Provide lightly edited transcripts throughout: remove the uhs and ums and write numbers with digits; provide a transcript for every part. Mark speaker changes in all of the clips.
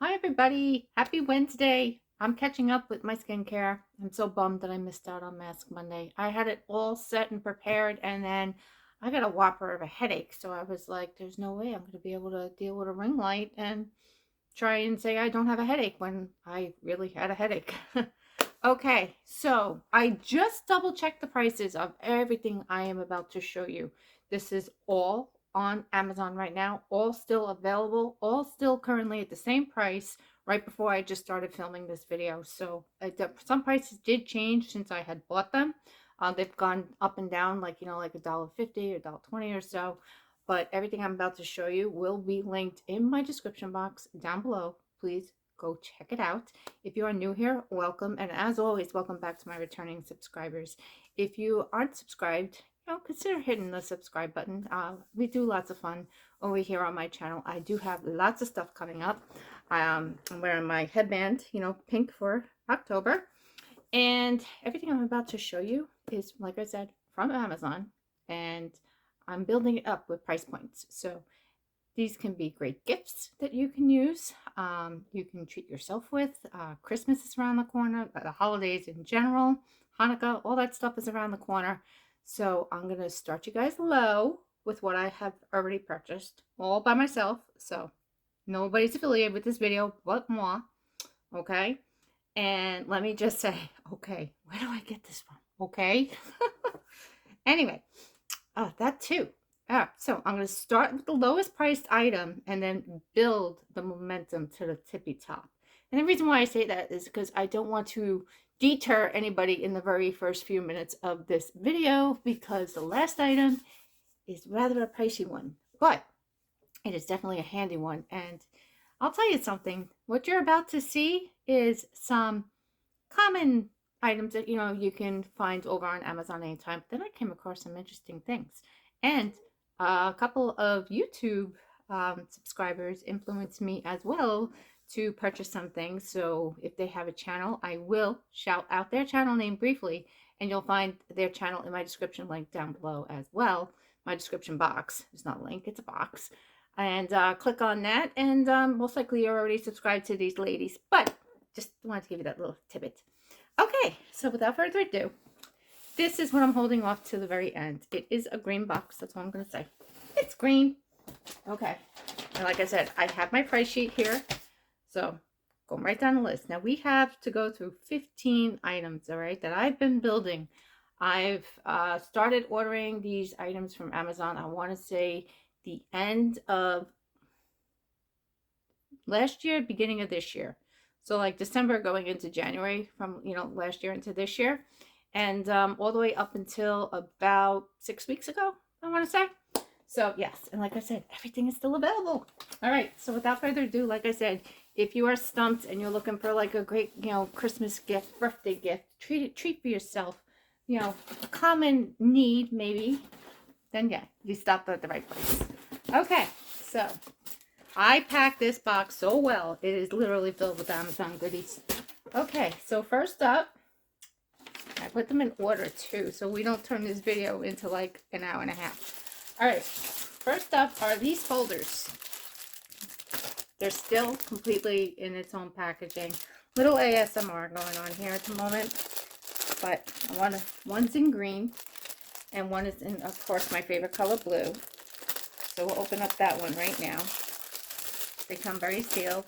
Speaker 1: Hi everybody, happy Wednesday. I'm catching up with my skincare. I'm so bummed that I missed out on Mask Monday. I had it all set and prepared, and then I got a whopper of a headache. So I was like, there's no way I'm going to be able to deal with a ring light and try and say I don't have a headache when I really had a headache. Okay, so I just double checked the prices of everything I am about to show you. This is all on Amazon right now, all still available, all still currently at the same price right before I just started filming this video. So some prices did change since I had bought them. They've gone up and down, like, like $1.50 or $1.20 or so. But everything I'm about to show you will be linked in my description box down below. Please go check it out. If you are new here, welcome. And as always, welcome back to my returning subscribers. If you aren't subscribed, consider hitting the subscribe button. We do lots of fun over here on my channel. I do have lots of stuff coming up. I'm wearing my headband, pink for October. And everything I'm about to show you is, like I said, from Amazon. And I'm building it up with price points. So these can be great gifts that you can use. You can treat yourself with. Christmas is around the corner, the holidays in general, Hanukkah, all that stuff is around the corner. So I'm going to start you guys low with what I have already purchased, all by myself. So nobody's affiliated with this video but moi, okay? And let me just say, okay, where do I get this from? Okay? Anyway, that too. So I'm going to start with the lowest priced item and then build the momentum to the tippy top. And the reason why I say that is because I don't want to deter anybody in the very first few minutes of this video, because the last item is rather a pricey one, but it is definitely a handy one. And I'll tell you something, what you're about to see is some common items that you can find over on Amazon anytime. Then I came across some interesting things, and a couple of YouTube subscribers influenced me as well to purchase some things. So if they have a channel, I will shout out their channel name briefly, and you'll find their channel in my description link down below as well. My description box. It's not a link, it's a box. And click on that, and most likely you're already subscribed to these ladies, but just wanted to give you that little tidbit. Okay, so without further ado, this is what I'm holding off to the very end. It is a green box, that's all I'm going to say. It's green. Okay, and like I said, I have my price sheet here, so going right down the list. Now we have to go through 15 items, all right, that I've been building. I've started ordering these items from Amazon, I want to say the end of last year, beginning of this year. So like December going into January from, last year into this year. And all the way up until about 6 weeks ago, I want to say. So yes, and like I said, everything is still available. All right, so without further ado, like I said, if you are stumped and you're looking for like a great, Christmas gift, birthday gift, treat for yourself, a common need maybe, then yeah, you stopped at the right place. Okay, so I packed this box so well. It is literally filled with Amazon goodies. Okay, so first up, I put them in order too, so we don't turn this video into like an hour and a half. All right, first up are these folders. They're still completely in its own packaging. Little ASMR going on here at the moment, but one's in green and one is in, of course, my favorite color, blue. So we'll open up that one right now. They come very sealed.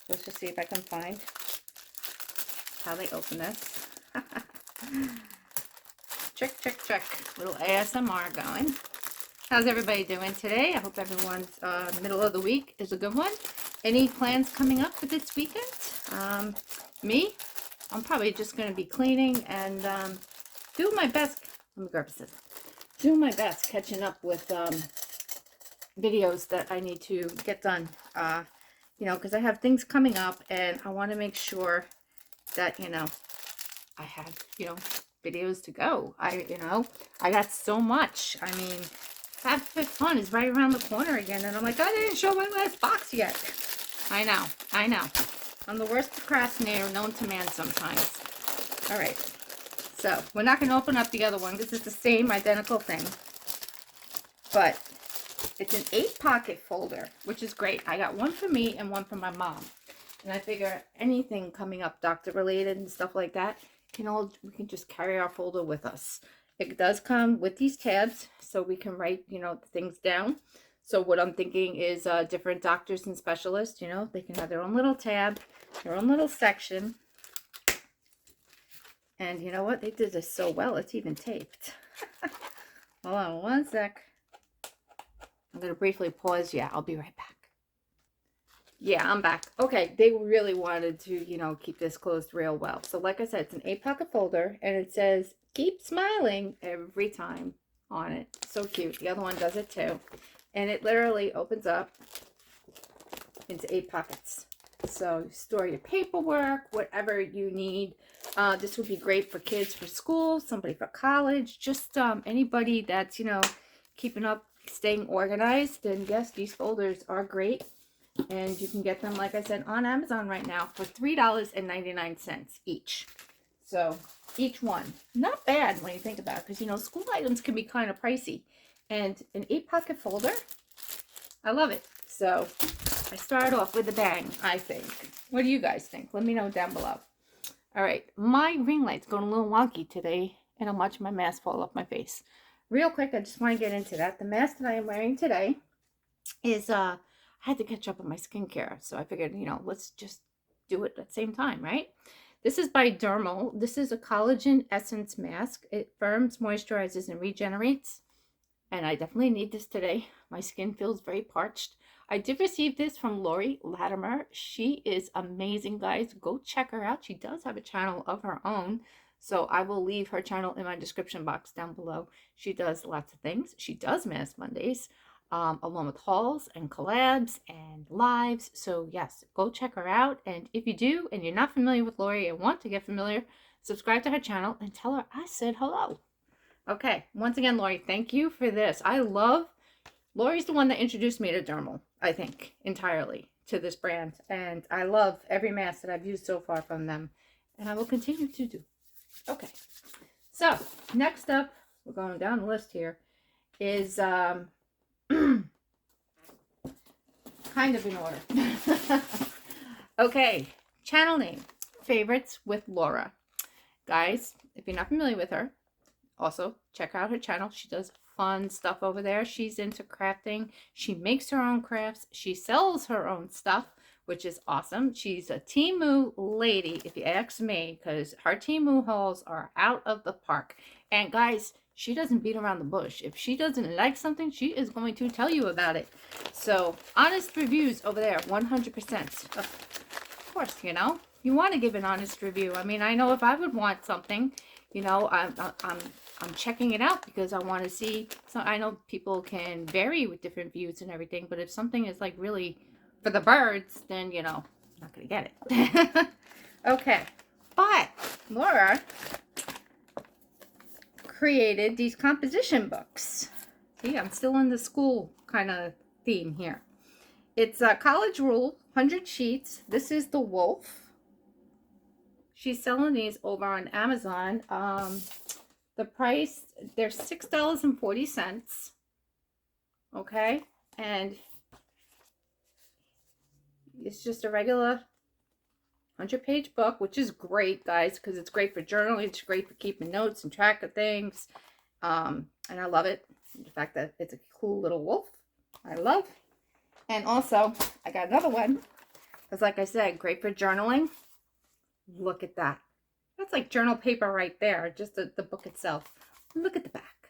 Speaker 1: Let's just see if I can find how they open this. Check, check, check. Little ASMR going. How's everybody doing today? I hope everyone's middle of the week is a good one. Any plans coming up for this weekend? Me? I'm probably just going to be cleaning and do my best. Let me grab a scissor. Do my best catching up with videos that I need to get done, because I have things coming up and I want to make sure that, I have, videos to go. I got so much. I mean, FabFitFun is right around the corner again, and I'm like, I didn't show my last box yet. I know. I'm the worst procrastinator known to man sometimes. All right, so we're not going to open up the other one. This is the same identical thing, but It's an 8-pocket folder, which is great. I got one for me and one for my mom. And I figure anything coming up doctor related and stuff like that, we can just carry our folder with us. It does come with these tabs, so we can write, the things down. So what I'm thinking is different doctors and specialists, they can have their own little tab, their own little section. And you know what? They did this so well, it's even taped. Hold on one sec. I'm going to briefly pause. Yeah, I'll be right back. Yeah, I'm back. Okay, they really wanted to, keep this closed real well. So like I said, it's an 8-pocket folder, and it says, keep smiling every time on it. So cute. The other one does it too. And it literally opens up into 8 pockets. So you store your paperwork, whatever you need. This would be great for kids for school, somebody for college, just anybody that's, keeping up, staying organized. And yes, these folders are great. And you can get them, like I said, on Amazon right now for $3.99 each. So each one, not bad when you think about it, because school items can be kind of pricey. And an 8-pocket folder, I love it. So I started off with a bang, I think. What do you guys think? Let me know down below. All right, my ring light's going a little wonky today, and I'm watching my mask fall off my face. Real quick, I just want to get into that. The mask that I am wearing today is I had to catch up on my skincare, so I figured, let's just do it at the same time, right? This is by Dermal. This is a collagen essence mask. It firms, moisturizes, and regenerates. And I definitely need this today. My skin feels very parched. I did receive this from Lori Latimer. She is amazing, guys. Go check her out. She does have a channel of her own. So I will leave her channel in my description box down below. She does lots of things. She does Mask Mondays, along with hauls and collabs and lives. So yes, go check her out. And if you do, and you're not familiar with Lori and want to get familiar, subscribe to her channel and tell her I said hello. Okay, once again, Lori, thank you for this. Lori's the one that introduced me to Dermal, I think, entirely to this brand. And I love every mask that I've used so far from them. And I will continue to do. Okay, so next up, we're going down the list here, is kind of in order. Okay, channel name, Favorites with Laura. Guys, if you're not familiar with her, also check out her channel. She does fun stuff over there. She's into crafting. She makes her own crafts. She sells her own stuff, which is awesome. She's a Temu lady, if you ask me, because her Temu hauls are out of the park. And guys, she doesn't beat around the bush. If she doesn't like something, she is going to tell you about it. So honest reviews over there, 100%. Of course, you want to give an honest review. I mean, I know if I would want something, I'm checking it out because I want to see. So I know people can vary with different views and everything, but if something is like really for the birds, then I'm not gonna get it. Okay, but Laura created these composition books. See, I'm still in the school kind of theme here. It's a college rule, 100 sheets. This is the wolf. She's selling these over on Amazon. The price, they're $6.40. Okay, and it's just a regular 100-page book, which is great, guys, because it's great for journaling. It's great for keeping notes and track of things. And I love it. The fact that it's a cool little wolf, I love. And also, I got another one, because like I said, great for journaling. Look at that. That's like journal paper right there, just the book itself. Look at the back.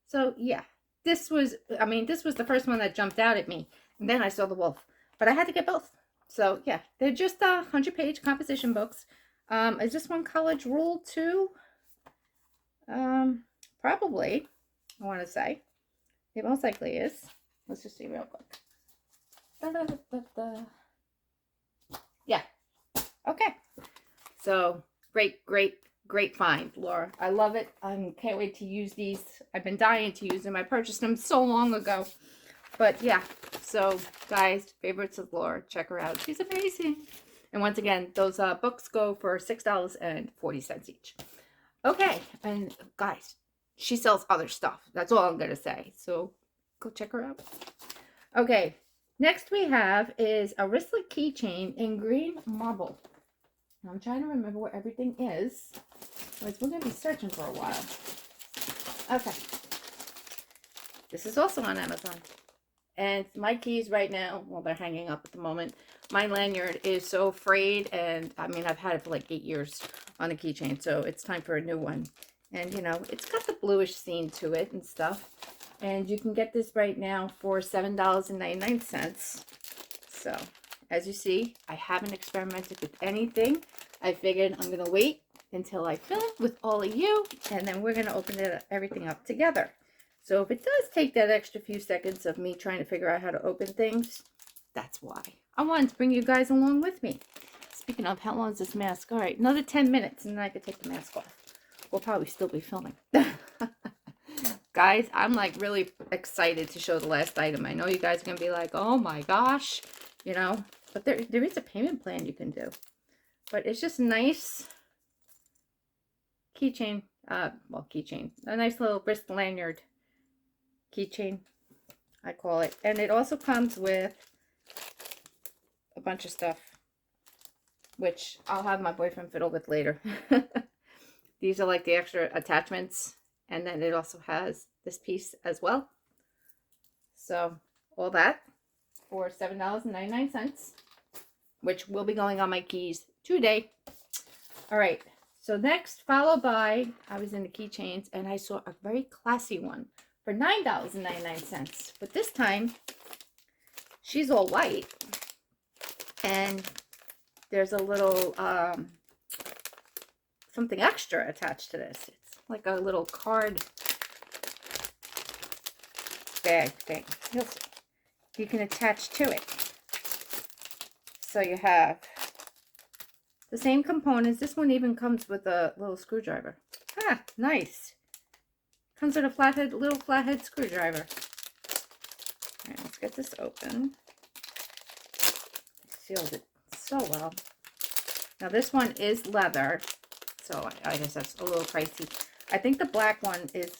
Speaker 1: So yeah, this was the first one that jumped out at me. And then I saw the wolf, but I had to get both. So yeah, they're just 100-page composition books. Is this one college rule too? Probably, I want to say. It most likely is. Let's just see real quick. Yeah. Okay. So great find, Laura. I love it. I can't wait to use these. I've been dying to use them. I purchased them so long ago. But yeah, so guys, Favorites with Laura, check her out. She's amazing. And once again, those books go for $6.40 each. Okay, and guys, she sells other stuff. That's all I'm going to say. So Go check her out. Okay, next we have is a wristlet keychain in green marble. Now I'm trying to remember where everything is. We're going to be searching for a while. Okay. This is also on Amazon. And my keys right now, well, they're hanging up at the moment. My lanyard is so frayed, and I mean, I've had it for like 8 years on a keychain, so it's time for a new one. And, you know, it's got the bluish scene to it and stuff. And you can get this right now for $7.99. So, as you see, I haven't experimented with anything. I figured I'm going to wait until I film with all of you, and then we're going to open everything up together. So if it does take that extra few seconds of me trying to figure out how to open things, that's why. I wanted to bring you guys along with me. Speaking of, how long is this mask? All right, another 10 minutes, and then I could take the mask off. We'll probably still be filming. Guys, I'm like really excited to show the last item. I know you guys are going to be like, oh my gosh, you know, but there is a payment plan you can do. But it's just nice keychain, well, keychain, a nice little wrist lanyard keychain, I call it. And it also comes with a bunch of stuff, which I'll have my boyfriend fiddle with later. These are like the extra attachments, and then it also has this piece as well. So all that for $7.99, which will be going on my keys today. All right, so next, followed by, I was in the keychains and I saw a very classy one for $9.99. But this time, she's all white, and there's a little something extra attached to this. It's like a little card bag thing. You'll see. You can attach to it. So you have the same components. This one even comes with a little screwdriver. Ah, nice. Comes with a little flathead screwdriver. All right, let's get this open. Sealed it so well. Now this one is leather, so I guess that's a little pricey. I think the black one is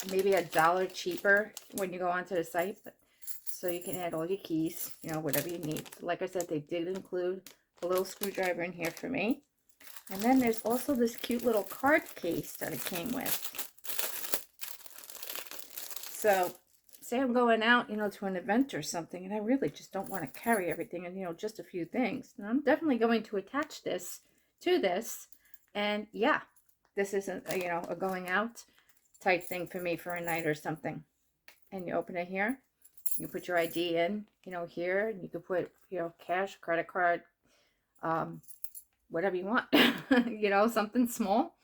Speaker 1: maybe $1 cheaper when you go onto the site, but so you can add all your keys, you know, whatever you need. Like I said, they did include a little screwdriver in here for me. And then there's also this cute little card case that it came with. So say I'm going out, you know, to an event or something, and I really just don't want to carry everything and, you know, just a few things. And I'm definitely going to attach this to this. And yeah, this isn't, you know, a going out type thing for me for a night or something. And you open it here. You put your ID in, you know, here. And you can put, you know, cash, credit card, whatever you want, you know, something small.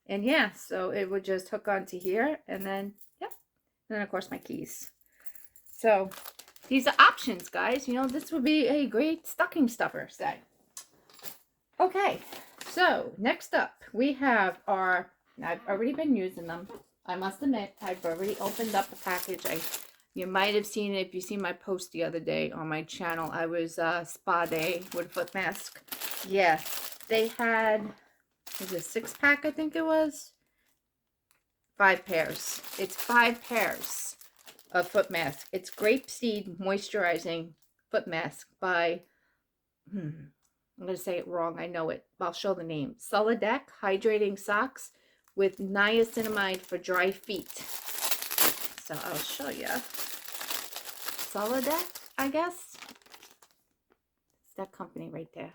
Speaker 1: And yeah, so it would just hook onto here, and then, yeah. And then, of course, my keys. So these are options, guys. You know, this would be a great stocking stuffer set. Okay, so next up, we have our, I've already been using them. I must admit, I've already opened up the package. You might have seen it if you see my post the other day on my channel. I was spa day with a foot mask. Yeah, they had, was it a 6-pack, I think it was? 5 pairs. It's 5 pairs of foot mask. It's grapeseed moisturizing foot mask by, I'm going to say it wrong. I know it. I'll show the name. Solidec hydrating socks with niacinamide for dry feet. So I'll show you. Solidec, I guess. It's that company right there.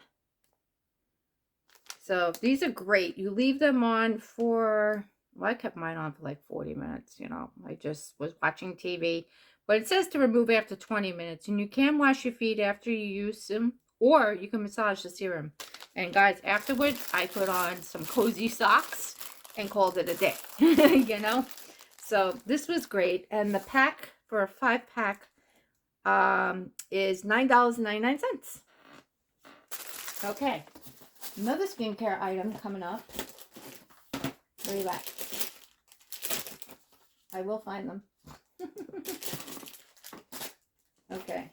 Speaker 1: So these are great. You leave them on for, well, I kept mine on for like 40 minutes, you know. I just was watching TV. But it says to remove after 20 minutes. And you can wash your feet after you use them. Or you can massage the serum. And guys, afterwards, I put on some cozy socks and called it a day. You know? So this was great. And the pack for a 5-pack is $9.99. Okay. Another skincare item coming up. Where are you at? I will find them. Okay.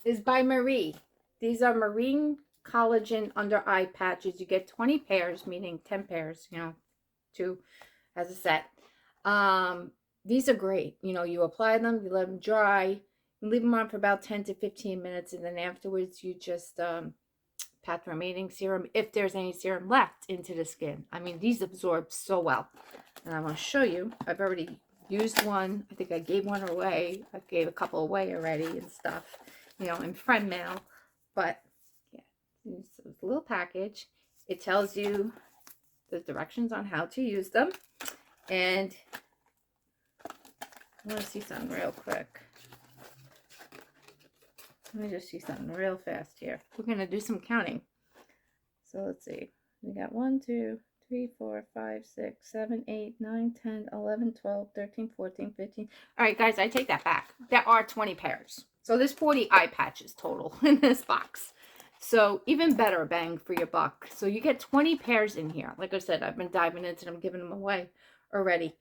Speaker 1: Is by Marie. These are marine collagen under eye patches. You get 20 pairs, meaning 10 pairs, you know, 2 as a set. these are great. You know, you apply them, you let them dry, you leave them on for about 10 to 15 minutes, and then afterwards you just pat the remaining serum, if there's any serum left, into the skin. I mean, these absorb so well. And I want to show you, I've already used one. I think I gave one away. I gave a couple away already and stuff, you know, in friend mail. But yeah, it's a little package. It tells you the directions on how to use them. And I want to see something real quick. Let me just see something real fast here. We're going to do some counting. So let's see. We got 1, 2, 3, 4, 5, 6, 7, 8, 9, 10, 11, 12, 13, 14, 15. All right, guys, I take that back. There are 20 pairs. So there's 40 eye patches total in this box. So even better bang for your buck. So you get 20 pairs in here. Like I said, I've been diving into them, giving them away already.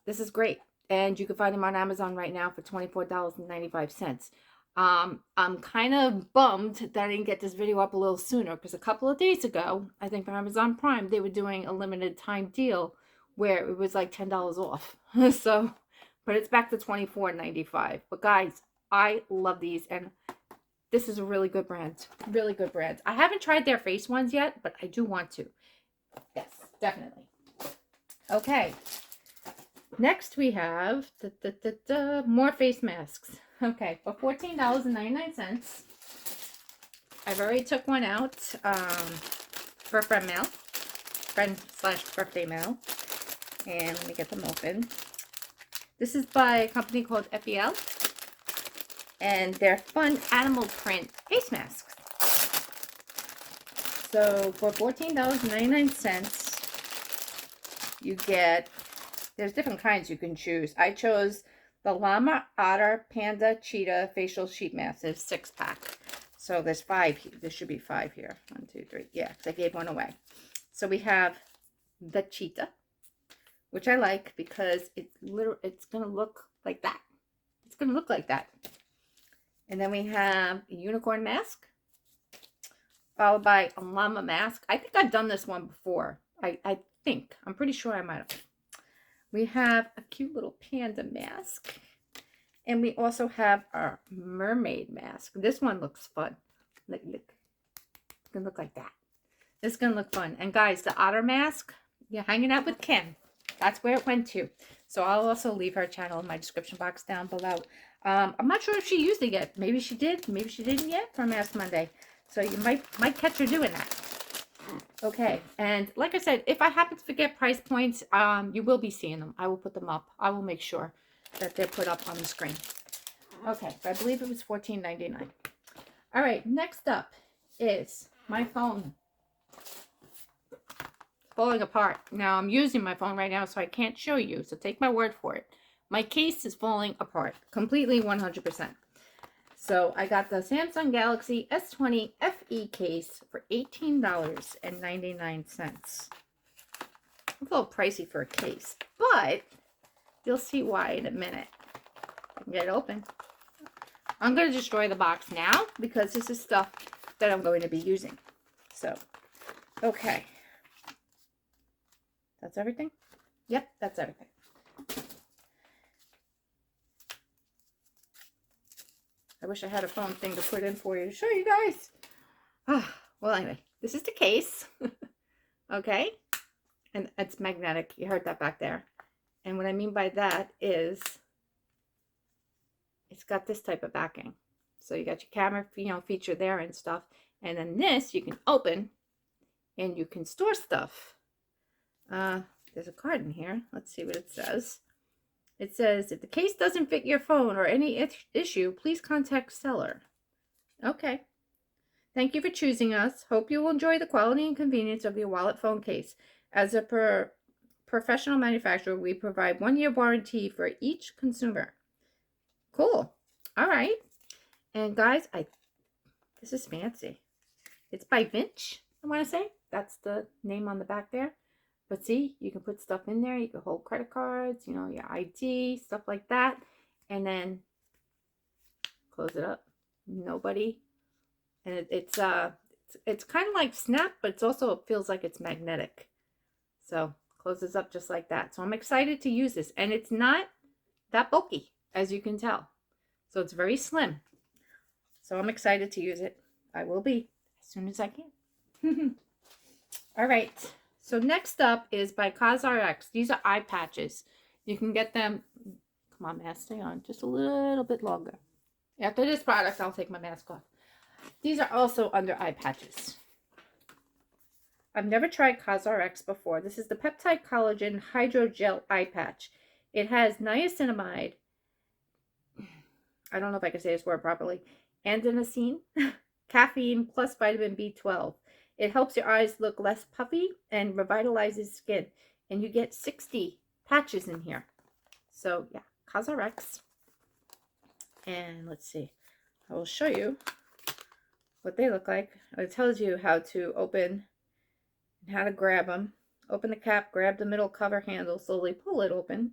Speaker 1: This is great. And you can find them on Amazon right now for $24.95. I'm kind of bummed that I didn't get this video up a little sooner, because a couple of days ago, I think for Amazon Prime, they were doing a limited time deal where it was like $10 off. So, but it's back to $24.95. But guys, I love these, and this is a really good brand. Really good brand. I haven't tried their face ones yet, but I do want to. Yes, definitely. Okay. Next we have more face masks. Okay, for $14.99. I've already took one out for friend mail. Friend/birthday mail. And let me get them open. This is by a company called FEL. And they're fun animal print face masks. So for $14.99, you get, there's different kinds you can choose. I chose the llama, otter, panda, cheetah facial sheet mask. There's 6-pack. So there's 5 here. There should be 5 here. 1, 2, 3. Yeah, because I gave one away. So we have the cheetah, which I like because it's going to look like that. It's going to look like that. And then we have a unicorn mask, followed by a llama mask. I think I've done this one before. I think. I'm pretty sure I might have. We have a cute little panda mask. And we also have our mermaid mask. This one looks fun. Look. It's going to look like that. It's going to look fun. And guys, the otter mask, you're hanging out with Kim. That's where it went to. So I'll also leave her channel in my description box down below. I'm not sure if she used it yet. Maybe she did. Maybe she didn't yet from Ask Monday. So you might catch her doing that. Okay, and like I said, if I happen to forget price points, you will be seeing them. I will put them up. I will make sure that they're put up on the screen. Okay, so I believe it was $14.99. All right, next up is my phone. Falling apart. Now, I'm using my phone right now, so I can't show you, so take my word for it. My case is falling apart, completely 100%. So I got the Samsung Galaxy S20 FE case for $18.99. It's a little pricey for a case, but you'll see why in a minute. Get it open. I'm going to destroy the box now because this is stuff that I'm going to be using. So, okay. That's everything? Yep, that's everything. I wish I had a phone thing to put in for you to show you guys. Well, anyway, this is the case. Okay? And it's magnetic. You heard that back there. And what I mean by that is it's got this type of backing. So you got your camera, feature there and stuff. And then this you can open and you can store stuff. There's a card in here. Let's see what it says. It says, if the case doesn't fit your phone or any issue, please contact seller. Okay. Thank you for choosing us. Hope you will enjoy the quality and convenience of your wallet phone case. As a professional manufacturer, we provide 1-year warranty for each consumer. Cool. All right. And guys, this is fancy. It's by Vinch, I want to say. That's the name on the back there. But see, you can put stuff in there. You can hold credit cards, your ID, stuff like that. And then close it up. Nobody. And it's kind of like Snap, but it feels like it's magnetic. So Closes up just like that. So I'm excited to use this. And it's not that bulky, as you can tell. So it's very slim. So I'm excited to use it. I will be as soon as I can. All right. So next up is by CosRx. These are eye patches. You can get them. Come on, mask, stay on just a little bit longer. After this product, I'll take my mask off. These are also under eye patches. I've never tried CosRx before. This is the Peptide Collagen Hydrogel Eye Patch. It has niacinamide. I don't know if I can say this word properly. Adenosine, caffeine, plus vitamin B12. It helps your eyes look less puffy and revitalizes skin. And you get 60 patches in here. So yeah, CosRx. And let's see. I will show you what they look like. It tells you how to open and how to grab them. Open the cap, grab the middle cover handle, slowly pull it open.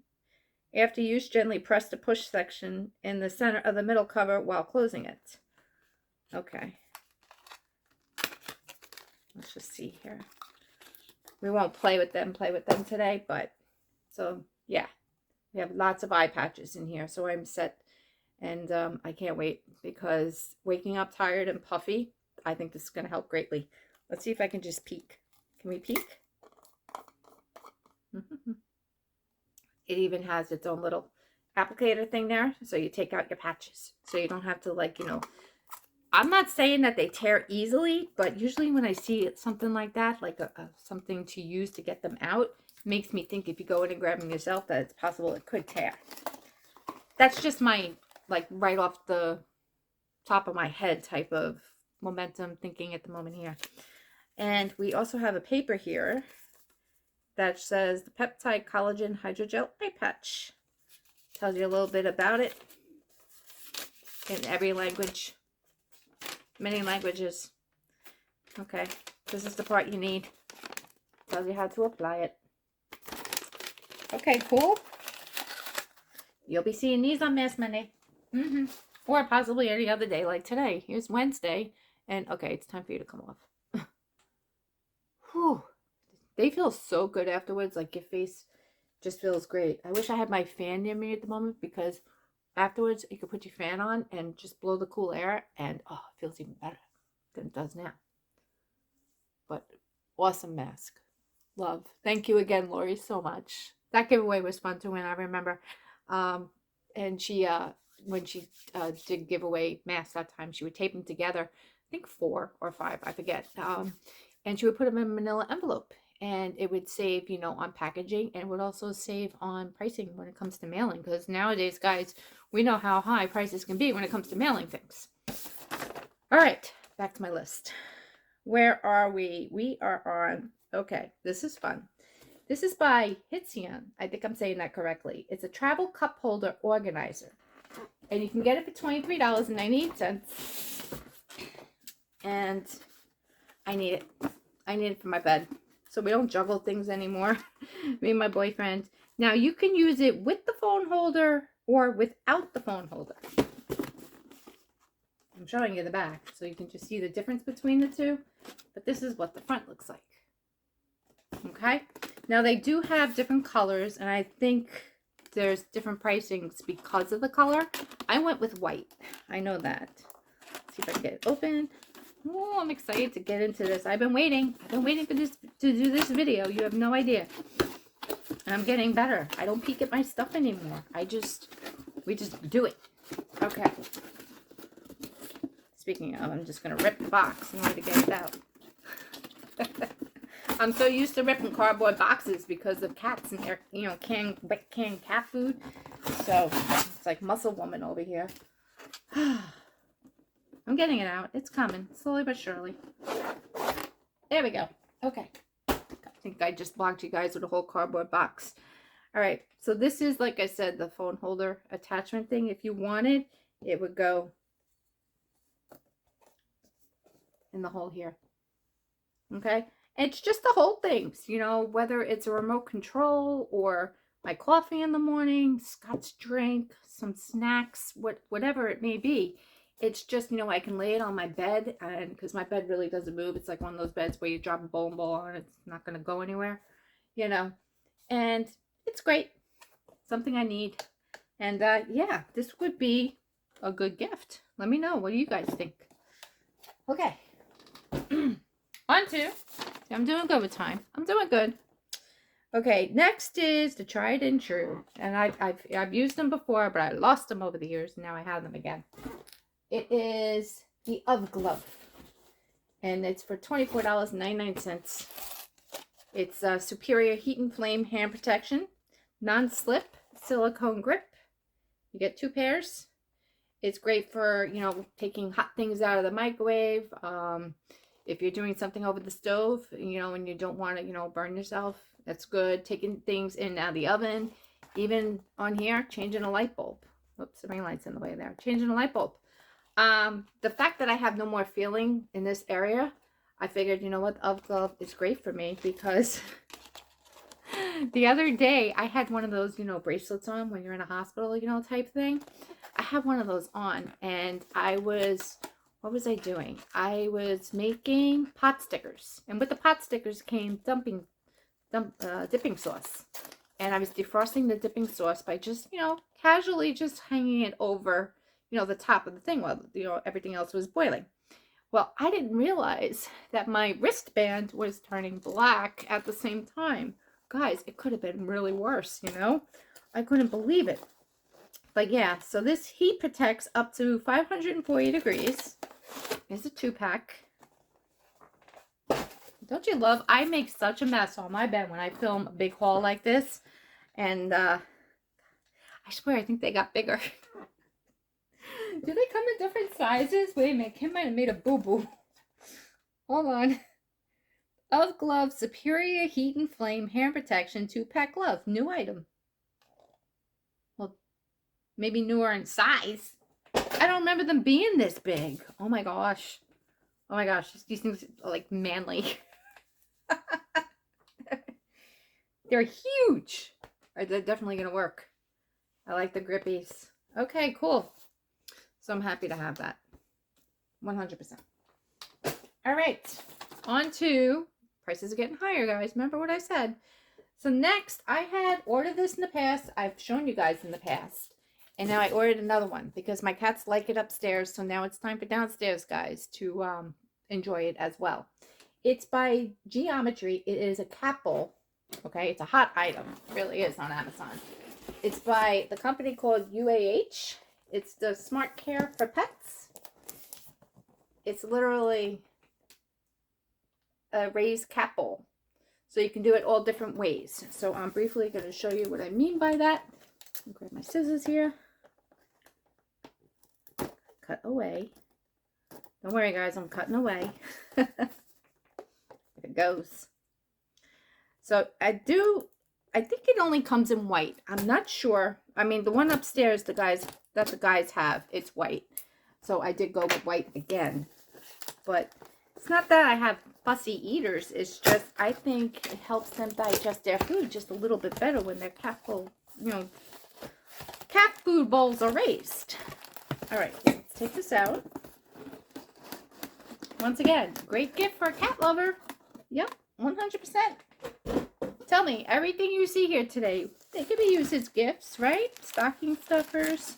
Speaker 1: After use, gently press the push section in the center of the middle cover while closing it. Okay. Let's just see here. We won't play with them today, but so yeah. We have lots of eye patches in here, so I'm set. And I can't wait because waking up tired and puffy, I think this is going to help greatly. Let's see if I can just peek. Can we peek? It even has its own little applicator thing there. So you take out your patches. So you don't have to, like, you know. I'm not saying that they tear easily, but usually when I see something like that, like something to use to get them out, it makes me think if you go in and grab them yourself that it's possible it could tear. That's just my, like, right off the top of my head type of momentum thinking at the moment here. And we also have a paper here that says the Peptide Collagen Hydrogel Eye Patch. Tells you a little bit about it in every language, many languages. Okay, this is the part you need. Tells you how to apply it. Okay, cool. You'll be seeing these on Mask Monday. Or possibly any other day like today. Here's Wednesday. And okay, it's time for you to come off. Whew. They feel so good afterwards. Like your face just feels great. I wish I had my fan near me at the moment because afterwards you could put your fan on and just blow the cool air and oh, it feels even better than it does now. But awesome mask. Love. Thank you again, Lori, so much. That giveaway was fun to win, I remember. And she, when she did give away masks that time, she would tape them together. I think 4 or 5, I forget. And she would put them in a manila envelope. And it would save, you know, on packaging. And it would also save on pricing when it comes to mailing. Because nowadays, guys, we know how high prices can be when it comes to mailing things. All right, back to my list. Where are we? We are on, okay, this is fun. This is by Hitzian. I think I'm saying that correctly. It's a travel cup holder organizer. And you can get it for $23.98. And I need it. I need it for my bed. So we don't juggle things anymore. Me and my boyfriend. Now you can use it with the phone holder or without the phone holder. I'm showing you the back so you can just see the difference between the two. But this is what the front looks like. Okay. Now they do have different colors and I think there's different pricings because of the color. I went with white. I know that. Let's see if I can get it open. Oh, I'm excited to get into this. I've been waiting. I've been waiting for this to do this video. You have no idea. And I'm getting better. I don't peek at my stuff anymore. We just do it. Okay. Speaking of, I'm just going to rip the box in order to get it out. I'm so used to ripping cardboard boxes because of cats and their, you know, canned cat food. So it's like muscle woman over here. I'm getting it out. It's coming slowly but surely. There we go. Okay. I think I just blocked you guys with a whole cardboard box. All right. So this is, like I said, the phone holder attachment thing. If you wanted, it would go in the hole here. Okay. It's just the whole things, you know, whether it's a remote control or my coffee in the morning, Scott's drink, some snacks, whatever it may be. It's just, you know, I can lay it on my bed and because my bed really doesn't move. It's like one of those beds where you drop a bowling ball on it. It's not going to go anywhere, you know. and it's great. Something I need. And yeah, this would be a good gift. Let me know. What do you guys think? Okay. On to. I'm doing good with time. I'm doing good. Okay, next is the tried and true. And I've used them before, but I lost them over the years, and now I have them again. It is the UV glove. And it's for $24.99. It's superior heat and flame hand protection, non-slip, silicone grip. You get 2 pairs. It's great for, you know, taking hot things out of the microwave. If you're doing something over the stove, you know, and you don't want to, you know, burn yourself, that's good. Taking things in and out of the oven. Even on here, changing a light bulb. Whoops, the ring light's in the way there. Changing a light bulb. The fact that I have no more feeling in this area, I figured, you know what, UV glove is great for me because the other day I had one of those, you know, bracelets on when you're in a hospital, you know, type thing. I had one of those on, and what was I doing? I was making pot stickers, and with the pot stickers came dipping sauce. And I was defrosting the dipping sauce by just, you know, casually just hanging it over, you know, the top of the thing while, you know, everything else was boiling. Well, I didn't realize that my wristband was turning black at the same time. Guys, it could have been really worse, you know? I couldn't believe it. But yeah, so this heat protects up to 540 degrees. It's a 2-pack. Don't you love? I make such a mess on my bed when I film a big haul like this. And I swear, I think they got bigger. Do they come in different sizes? Wait a minute, Kim might have made a boo-boo. Hold on. UV glove, superior heat and flame hand protection, 2-pack glove. New item. Well, maybe newer in size. I don't remember them being this big. Oh my gosh. Oh my gosh, these things are like manly. They're huge. They're definitely going to work. I like the grippies. Okay, cool. So I'm happy to have that. 100%. All right. On to, prices are getting higher, guys. Remember what I said. So next, I had ordered this in the past. I've shown you guys in the past. And now I ordered another one because my cats like it upstairs. So now it's time for downstairs, guys, to enjoy it as well. It's by Geometry. It is a cat bowl. Okay, it's a hot item. It really is on Amazon. It's by the company called UAH. It's the Smart Care for Pets. It's literally a raised cat bowl. So you can do it all different ways. So I'm briefly going to show you what I mean by that. I'll grab my scissors here. Cut away. Don't worry, guys, I'm cutting away. There it goes. So I think it only comes in white. I'm not sure. I mean, the one upstairs, the guys have, it's white. So I did go with white again. But it's not that I have fussy eaters. It's just I think it helps them digest their food just a little bit better when their cat food bowls are raised. All right, let's take this out. Once again, great gift for a cat lover. Yep, 100%. Tell me, everything you see here today, they could be used as gifts, right? Stocking stuffers.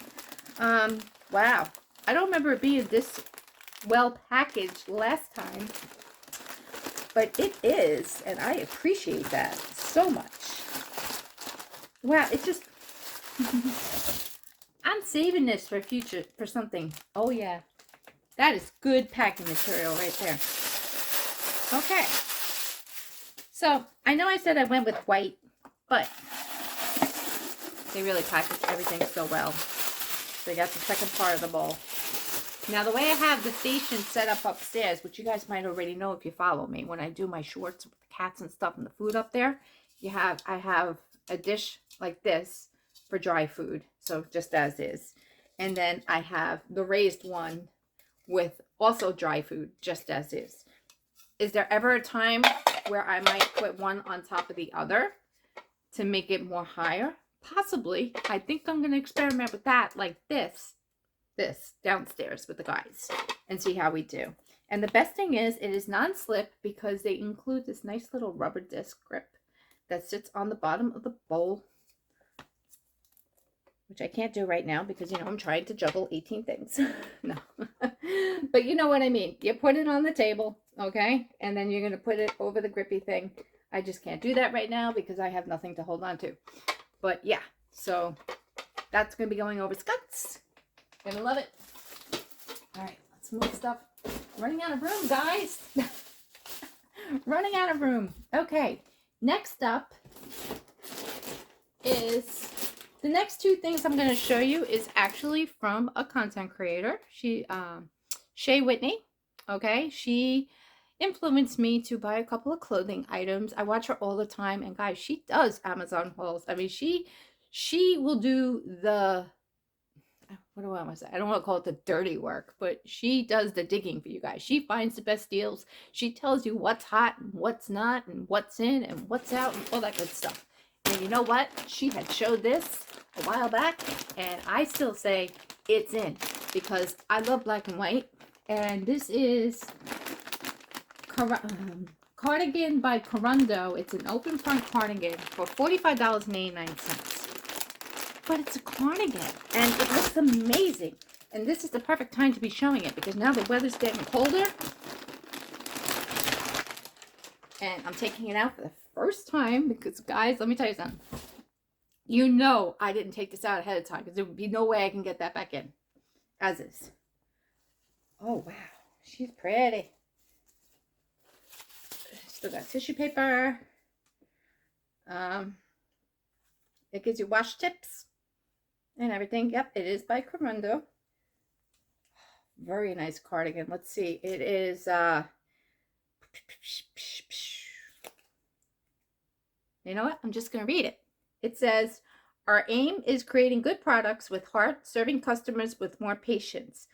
Speaker 1: Wow. I don't remember it being this well packaged last time. But it is, and I appreciate that so much. Wow, it just... I'm saving this for future, for something. Oh, yeah. That is good packing material right there. Okay. So, I know I said I went with white, but they really packaged everything so well. They got the second part of the bowl. Now, the way I have the station set up upstairs, which you guys might already know if you follow me, when I do my shorts with the cats and stuff and the food up there, I have a dish like this for dry food, so just as is. And then I have the raised one with also dry food, just as is. Is there ever a time where I might put one on top of the other to make it more higher? Possibly. I think I'm going to experiment with that like this downstairs with the guys and see how we do. And the best thing is it is non-slip because they include this nice little rubber disc grip that sits on the bottom of the bowl, which I can't do right now because, you know, I'm trying to juggle 18 things. No. But you know what I mean. You put it on the table, okay? And then you're going to put it over the grippy thing. I just can't do that right now because I have nothing to hold on to. But yeah, so that's going to be going over Scott's. Gonna love it. All right, let's move stuff. Running out of room, guys. Running out of room. Okay, next up is the next two things I'm going to show you is actually from a content creator. Shay Whitney. Okay, she influenced me to buy a couple of clothing items. I watch her all the time, and guys, she does Amazon hauls. I mean, she will do the, what do I want to say? I don't want to call it the dirty work, but she does the digging for you guys. She finds the best deals. She tells you what's hot and what's not and what's in and what's out and all that good stuff. And you know what? She had showed this a while back, and I still say it's in because I love black and white. And this is cardigan by Corundo. It's an open front cardigan for $45.89. But it's a cardigan, and it looks amazing. And this is the perfect time to be showing it because now the weather's getting colder. And I'm taking it out for the first time because, guys, let me tell you something. You know I didn't take this out ahead of time because there would be no way I can get that back in. As is. Oh, wow. She's pretty. Still got tissue paper. It gives you wash tips and everything. Yep, it is by Corundo. Very nice cardigan. Let's see. It is you know what? I'm just going to read it. It says, our aim is creating good products with heart, serving customers with more patience,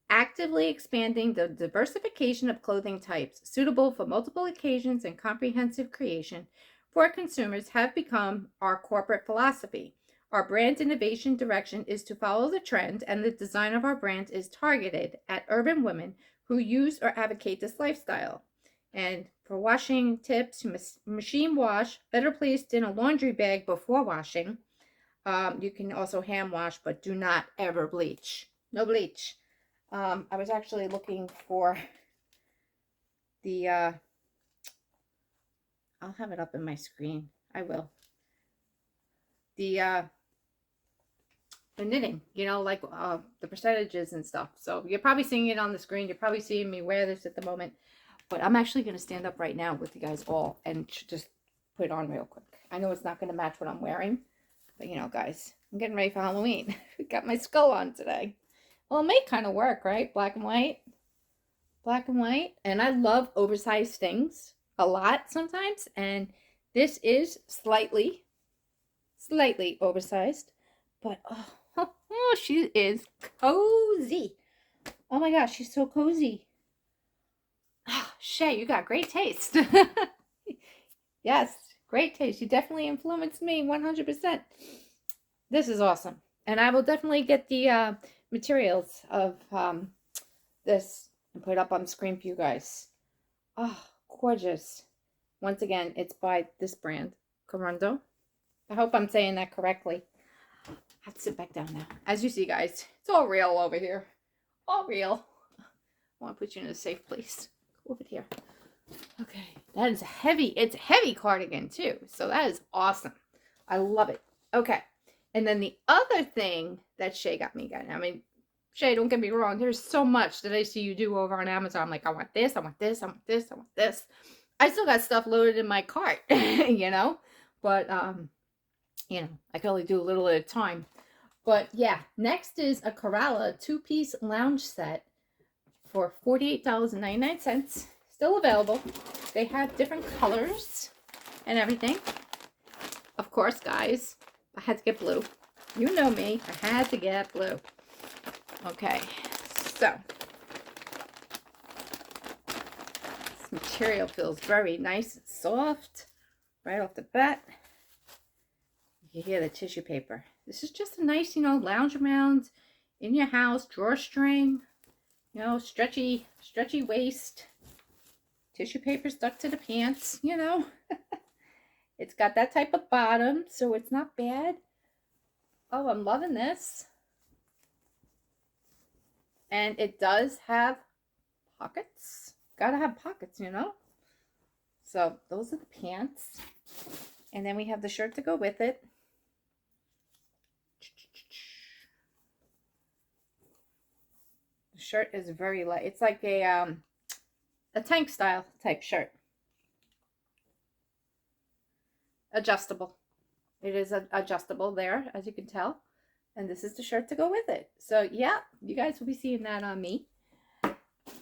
Speaker 1: actively expanding the diversification of clothing types suitable for multiple occasions and comprehensive creation for consumers have become our corporate philosophy. Our brand innovation direction is to follow the trend, and the design of our brand is targeted at urban women who use or advocate this lifestyle. And for washing tips, machine wash, better placed in a laundry bag before washing. You can also hand wash, but do not ever bleach. No bleach. I was actually looking for the, I'll have it up in my screen. I will. The knitting, you know, like the percentages and stuff. So you're probably seeing it on the screen. You're probably seeing me wear this at the moment. But I'm actually going to stand up right now with you guys all and just put it on real quick. I know it's not going to match what I'm wearing. But, you know, guys, I'm getting ready for Halloween. Got my skull on today. Well, it may kind of work, right? Black and white. Black and white. And I love oversized things a lot sometimes. And this is slightly oversized. But, oh, she is cozy. Oh, my gosh, she's so cozy. Oh, Shay, you got great taste. Yes, great taste. You definitely influenced me 100%. This is awesome. And I will definitely get the materials of this and put it up on the screen for you guys. Oh, gorgeous. Once again, it's by this brand, Corundo. I hope I'm saying that correctly. I have to sit back down now. As you see, guys, it's all real over here. All real. I want to put you in a safe place. Go over here. Okay. That is heavy. It's a heavy cardigan, too. So that is awesome. I love it. Okay. And then the other thing that Shay got me, I mean, Shay, don't get me wrong. There's so much that I see you do over on Amazon. I'm like, I want this, I want this, I want this, I want this. I still got stuff loaded in my cart, you know. But, you know, I can only do a little at a time. But, yeah. Next is a Kerala two-piece lounge set for $48.99. Still available. They have different colors and everything. Of course, guys, I had to get blue. You know me. I had to get blue. Okay, so this material feels very nice and soft right off the bat. You hear the tissue paper. This is just a nice, you know, lounge around in your house, drawstring, you know, stretchy waist, tissue paper stuck to the pants, you know. It's got that type of bottom, so it's not bad. Oh, I'm loving this. And it does have pockets. Gotta have pockets, you know? So those are the pants. And then we have the shirt to go with it. The shirt is very light. It's like a tank style type shirt. Adjustable. It is adjustable there, as you can tell. And this is the shirt to go with it. So yeah, you guys will be seeing that on me.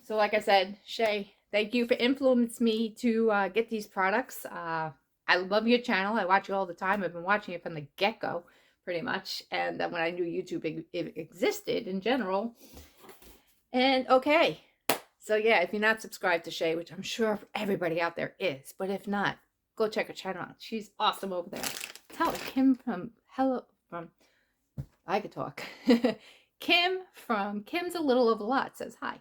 Speaker 1: So like I said, Shay, thank you for influencing me to get these products. I love your channel. I watch you all the time. I've been watching it from the get-go, pretty much. And then when I knew YouTube existed in general. And okay. So yeah, if you're not subscribed to Shay, which I'm sure everybody out there is, but if not, go check her channel out. She's awesome over there. Tell Kim from I could talk. Kim from Kim's a Little of a Lot says hi.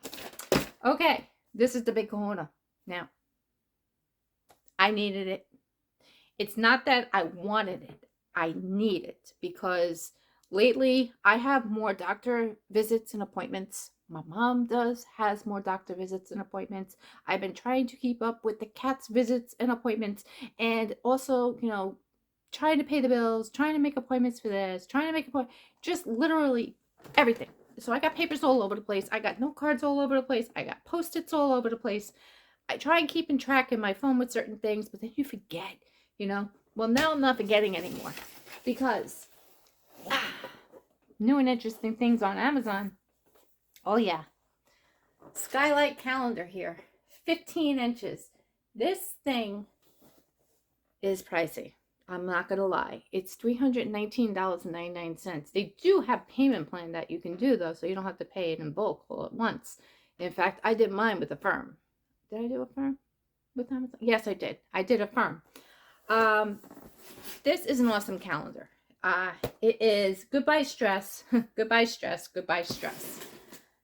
Speaker 1: Okay, this is the big kahuna. Now, I needed it. It's not that I wanted it. I need it because lately I have more doctor visits and appointments. My mom has more doctor visits and appointments. I've been trying to keep up with the cat's visits and appointments, and also, you know, trying to pay the bills, trying to make appointments for this, trying to make appointments, just literally everything. So I got papers all over the place. I got note cards all over the place. I got Post-its all over the place. I try and keep in track in my phone with certain things, but then you forget, you know. Well, now I'm not forgetting anymore because new and interesting things on Amazon. Oh yeah, skylight calendar here, 15 inches. This thing is pricey. I'm not going to lie. It's $319.99. They do have payment plan that you can do, though, so you don't have to pay it in bulk all at once. In fact, I did mine with Affirm. Did I do Affirm with Amazon? Yes, I did. I did Affirm. This is an awesome calendar. It is goodbye stress, goodbye stress, goodbye stress.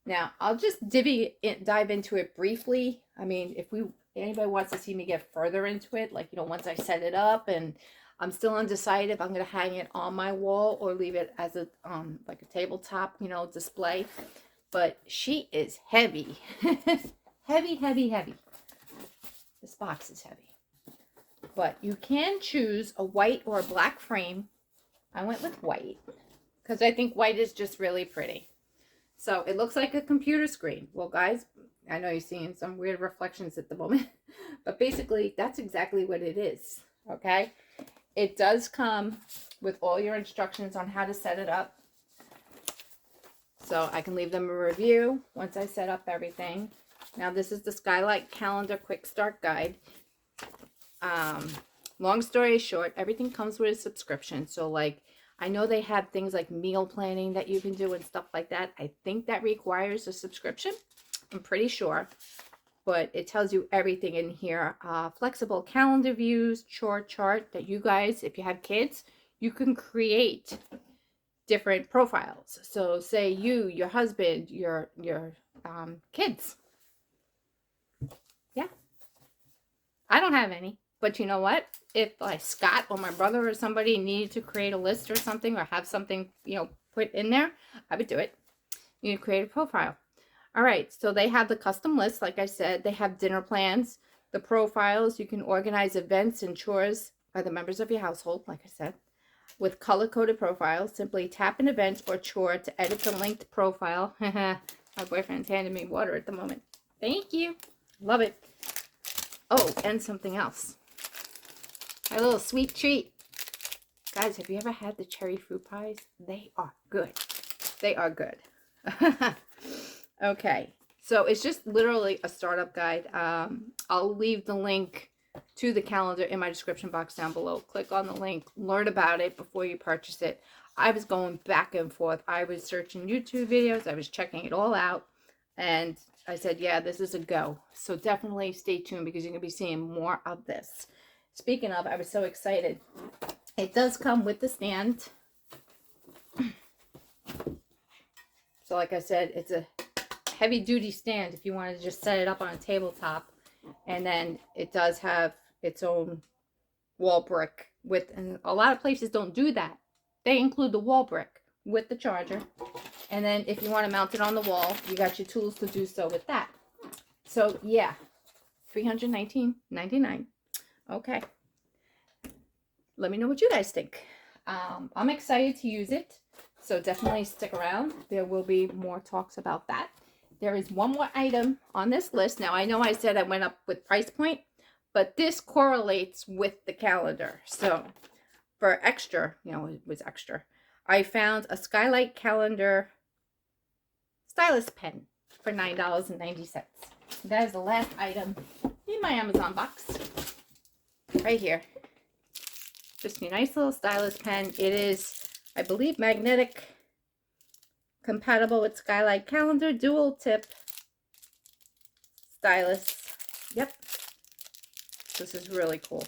Speaker 1: Now, I'll just dive into it briefly. I mean, if anybody wants to see me get further into it, like, you know, once I set it up and I'm still undecided if I'm going to hang it on my wall or leave it as a like a tabletop, you know, display. But she is heavy. Heavy, heavy, heavy. This box is heavy. But you can choose a white or a black frame. I went with white because I think white is just really pretty. So it looks like a computer screen. Well, guys, I know you're seeing some weird reflections at the moment, but basically that's exactly what it is. Okay. It does come with all your instructions on how to set it up. So I can leave them a review once I set up everything. Now this is the Skylight Calendar Quick Start Guide. Long story short, everything comes with a subscription. So like, I know they have things like meal planning that you can do and stuff like that. I think that requires a subscription. I'm pretty sure. But it tells you everything in here. Flexible calendar views, chart that you guys, if you have kids, you can create different profiles. So say you, your husband, your kids. Yeah. I don't have any. But you know what? If like Scott or my brother or somebody needed to create a list or something or have something, you know, put in there, I would do it. You need to create a profile. All right, so they have the custom list, like I said. They have dinner plans, the profiles. You can organize events and chores by the members of your household, like I said, with color-coded profiles. Simply tap an event or chore to edit the linked profile. My boyfriend's handing me water at the moment. Thank you. Love it. Oh, and something else. A little sweet treat. Guys, have you ever had the cherry fruit pies? They are good. They are good. Okay, so it's just literally a startup guide. I'll leave the link to the calendar in my description box down below. Click on the link, learn about it before you purchase it. I was going back and forth. I was searching YouTube videos. I was checking it all out. And I said, yeah, this is a go. So definitely stay tuned because you're going to be seeing more of this. Speaking of, I was so excited. It does come with the stand. So like I said, it's a heavy duty stand if you want to just set it up on a tabletop. And then it does have its own wall brick with, and a lot of places don't do that. They include the wall brick with the charger. And then if you want to mount it on the wall, you got your tools to do so with that. So yeah, $319.99. Okay. Let me know what you guys think. I'm excited to use it. So definitely stick around. There will be more talks about that. There is one more item on this list. Now, I know I said I went up with price point, but this correlates with the calendar. So for extra, it was extra. I found a Skylight Calendar stylus pen for $9.90. That is the last item in my Amazon box. Right here. Just a nice little stylus pen. It is, I believe, magnetic, compatible with Skylight Calendar, dual tip stylus. Yep. This is really cool.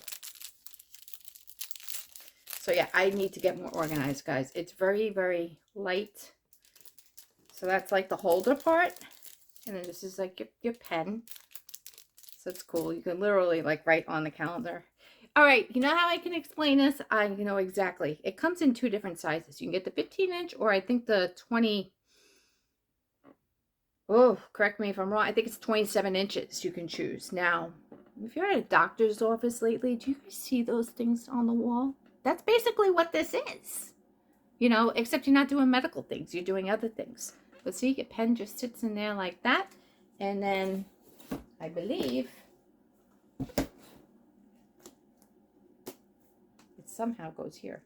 Speaker 1: So yeah, I need to get more organized, guys. It's very, very light. So that's like the holder part. And then this is like your pen. So it's cool. You can literally like write on the calendar. All right, you know how I can explain this? I know exactly. It comes in 2 different sizes. You can get the 15-inch or I think the 20. Oh, correct me if I'm wrong. I think it's 27 inches you can choose. Now, if you're at a doctor's office lately, do you guys see those things on the wall? That's basically what this is. Except you're not doing medical things. You're doing other things. But see, your pen just sits in there like that. And then, I believe, it somehow goes here.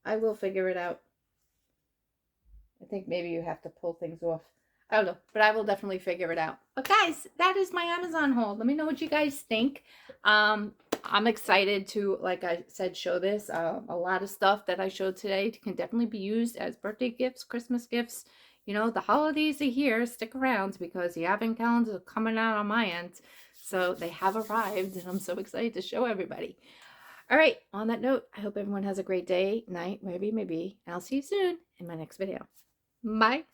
Speaker 1: I will figure it out. I think maybe you have to pull things off. I don't know, but I will definitely figure it out. But guys, that is my Amazon haul. Let me know what you guys think. I'm excited to, like I said, show this. A lot of stuff that I showed today can definitely be used as birthday gifts, Christmas gifts. The holidays are here. Stick around because the advent calendars are coming out on my end. So they have arrived and I'm so excited to show everybody. All right, on that note, I hope everyone has a great day, night, wherever you may be. And I'll see you soon in my next video. Bye.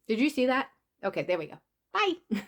Speaker 1: Did you see that? Okay, there we go. Bye.